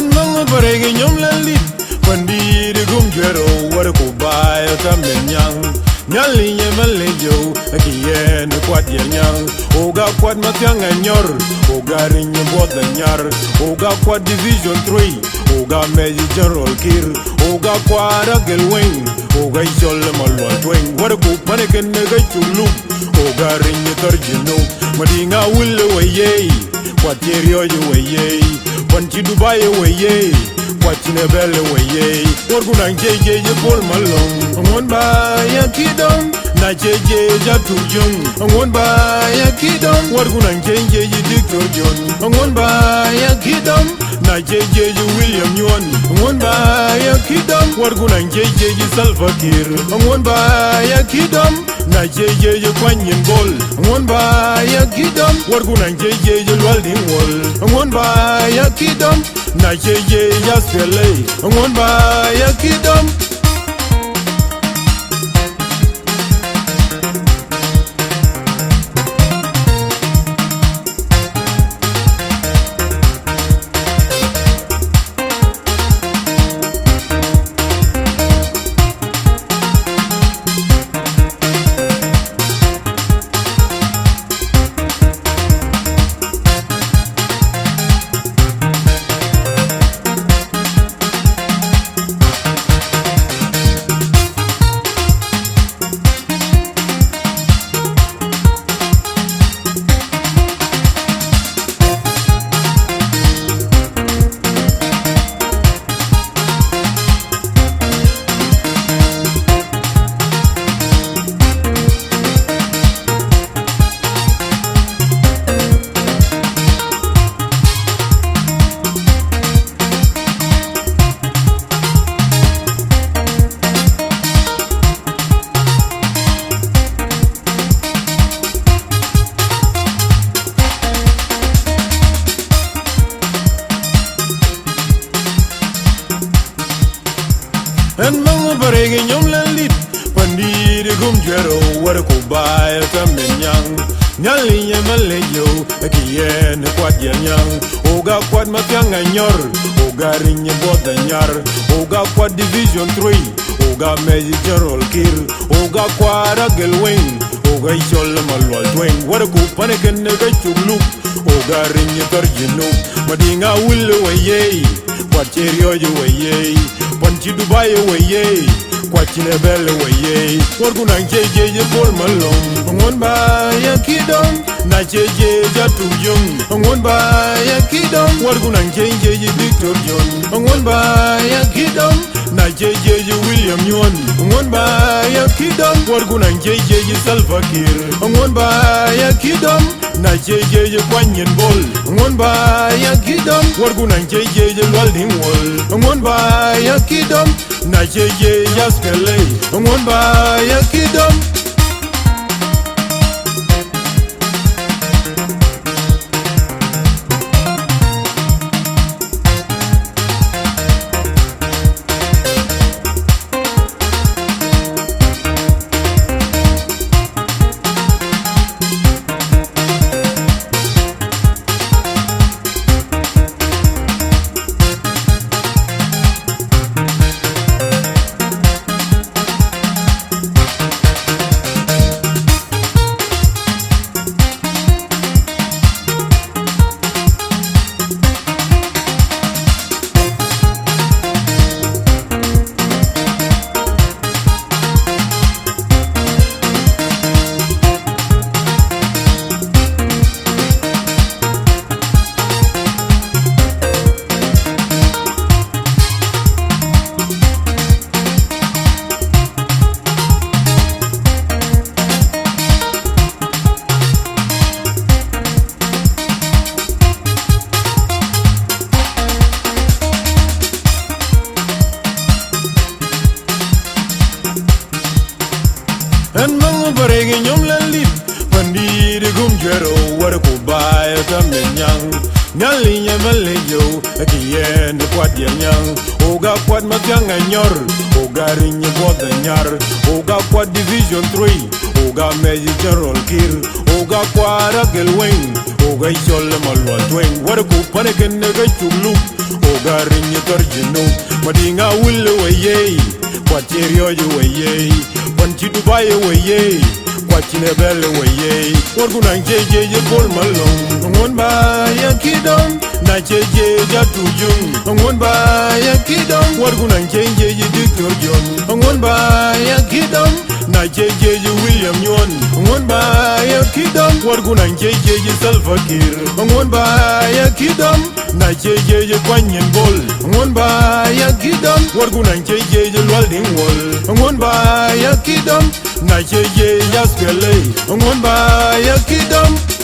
En mga barege nyom lalit Pandiri gumjero Warko bayo kamenyang Nyali nye malejo Akiyen kwat yanyang Oga kwat matyang anyor Oga rinye boda nyar Oga kwat division 3 Oga meji general kir Oga kwat agel wing Oga ishol malwal twing Warko paneken nega chuluk Oga rinye tarjino Madinga wille weye Kwat yerio yu weye Panchi Dubai weye Watching a bell away, what good I JJ Paul Malone. I won't buy a kidum, not JJ Jatu Jung. I won't buy a kidum, what good I JJ Dictor John. I won't buy a kidum, not JJ William Yuan. I won't buy a kidum, what good I JJ Salva Kir. I won't buy a kidum, not JJ Quanyan Ball. I won't buy a kidum, what good I JJ Walding Wall. I won't buy a kidum. Na jeje yaspele, ngon ba ya kidom. En mga barege nyom lalit Pandiri gumjero Warko bayo kamenyang Nyali nye malejo Akiyen kwat yanyang Oga kwat matyang anyor Oga rinye boda nyar Oga kwat division 3 Oga meji general kir Oga kwat agel wing Oga ishol malwal twing Warko paneken nega chugluk Oga rinye tarjino Madinga wille weye Kwat cherio yu weye Panchi Dubai weye Kwachine belle weye Warguna jeje Paul Malone Ngon ba ya kidom Na jeje Jatu Jung Ngon ba ya kidom Warguna jeje Victor John Ngon ba ya kidom Na jeje William Yuan Ngon ba ya kidom Warguna jeje Salva Kir Ngon ba ya kidom Na jeje Quanyan Ball Ngon ba ya kidom Warguna jeje Walding Wall Ngon ba ya kidom Na jeje yaspele Ngon ba ya kidom. En mga barege nyom lalit Pandiri gumjero Warko bayo kamenyang Nyali nye malejo Akiyen kwat yanyang Oga kwat matyang anyor Oga rinye boda nyar Oga kwat division 3 Oga Meji General Kir, Oga Kwara Gelwing, Oga Isole Malwal Twing, what a coup panic nega chulu, Oga Ringy Torjino, Madinga will away, Quaterio away, Panchitu buy away, Quachine Bell away, Orguna JJ Paul Malone, one by a kidom, Nache Jatu Jung, one by a kidom, Orguna JJ Dictor John, one by a kidom. Na JJ William Nyon, one by a kidom, Wargun and JJ Salva Kir, one by a kidom, na JJ Quanyan Ball, one by a kidom, Wargun and JJ Walding Wall, one by a kidom, na JJ Yaspele, one by a kidom.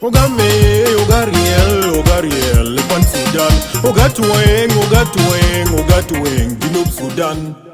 Ogame, Ogariel, Pan Sudan, Ogatueng, Dinub Sudan.